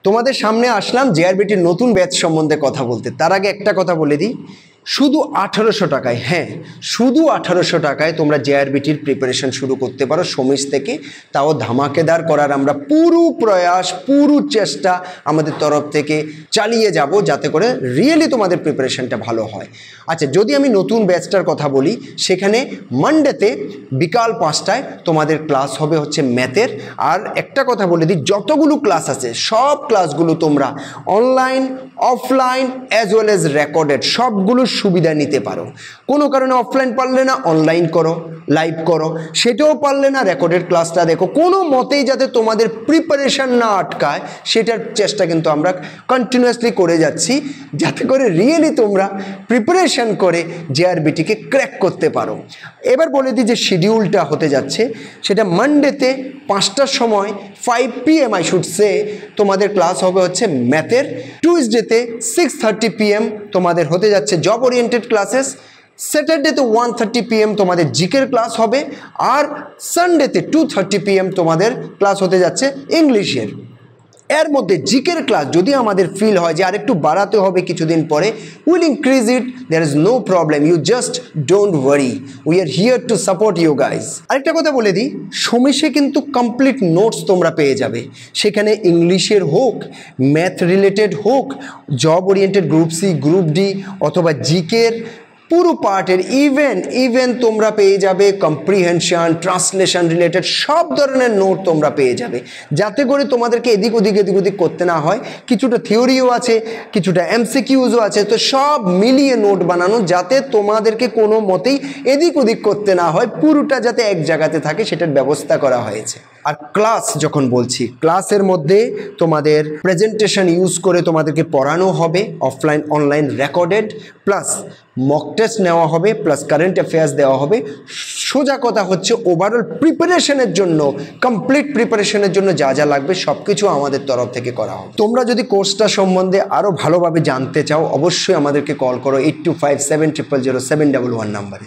তোমাদের সামনে আসলাম জেআরবিটির নতুন ব্যাচ সম্বন্ধে কথা বলতে। তার আগে একটা কথা বলে দিই, শুধু 1800 টাকায়, হ্যাঁ শুধু 1800 টাকায় তোমরা জেআরবিটির প্রিপারেশন শুরু করতে পারো সমীশ থেকে। তাও ধামাকেদার করার আমরা পুরো প্রয়াস, পুরো চেষ্টা আমাদের তরফ থেকে চালিয়ে যাব, যাতে করে রিয়েলি তোমাদের প্রিপারেশনটা ভালো হয়। আচ্ছা, যদি আমি নতুন ব্যাচটার কথা বলি, সেখানে মানডেতে বিকাল 5টায় তোমাদের ক্লাস হবে হচ্ছে ম্যাথের। আর একটা কথা বলে দিই, যতগুলো ক্লাস আছে সব ক্লাসগুলো তোমরা online, offline as well as recorded সবগুলোর সুবিধা নিতে পারো। কোনো কারণে অফলাইন পারলে না অনলাইন করো, লাইভ করো, সেটাও পারলে না রেকর্ডেড ক্লাসটা দেখো। কোনো মতেই যাতে তোমাদের প্রিপারেশন না আটকায় সেটার চেষ্টা কিন্তু আমরা কন্টিনিউয়াসলি করে যাচ্ছি, যাতে করে রিয়েলি তোমরা প্রিপারেশন করে জেআরবিটিকে ক্র্যাক করতে পারো। এবার বলে দিই যে শিডিউলটা হতে যাচ্ছে, সেটা মানডেতে 5টার সময় 5 PM আই শুড সে তোমাদের ক্লাস হবে হচ্ছে ম্যাথের। টিউসডেতে 6:30 PM তোমাদের হতে যাচ্ছে জব ওরিয়েন্টেড ক্লাসেস। স্যাটারডেতে 1:30 PM তোমাদের জিকের ক্লাস হবে। আর সানডেতে 2:30 PM তোমাদের ক্লাস হতে যাচ্ছে ইংলিশের। এর মধ্যে জিকের ক্লাস যদি আমাদের ফিল হয় যে আরেকটু বাড়াতে হবে কিছুদিন পরে, will increase it, there is no problem, you just don't worry, we are here to support you guys. আরেকটা কথা বলে দিই, সমীশে কিন্তু কমপ্লিট নোটস তোমরা পেয়ে যাবে। সেখানে ইংলিশের হোক, ম্যাথ রিলেটেড হোক, job oriented group C, group D অথবা জিকের পুরো পার্টের ইভেন তোমরা পেয়ে যাবে কম্প্রিহেনশন, ট্রান্সলেশন রিলেটেড সব ধরনের নোট তোমরা পেয়ে যাবে, যাতে করে তোমাদেরকে এদিক ওদিক করতে না হয়। কিছুটা থিওরিও আছে, কিছুটা এমসিকিউজও আছে, তো সব মিলিয়ে নোট বানানো, যাতে তোমাদেরকে কোনো মতেই এদিক ওদিক করতে না হয়, পুরোটা যাতে এক জায়গাতে থাকে সেটার ব্যবস্থা করা হয়েছে। আর ক্লাস যখন বলছি, ক্লাসের মধ্যে তোমাদের প্রেজেন্টেশন ইউজ করে তোমাদেরকে পড়ানো হবে, offline online recorded, plus mock test নেওয়া হবে, প্লাস কারেন্ট অ্যাফেয়ার্স দেওয়া হবে। সোজা কথা হচ্ছে ওভারঅল প্রিপারেশনের জন্য, কমপ্লিট প্রিপারেশনের জন্য যা যা লাগবে সব কিছু আমাদের তরফ থেকে করা হবে। তোমরা যদি কোর্সটা সম্বন্ধে আরও ভালোভাবে জানতে চাও, অবশ্যই আমাদেরকে কল করো 8257000711 নাম্বারে।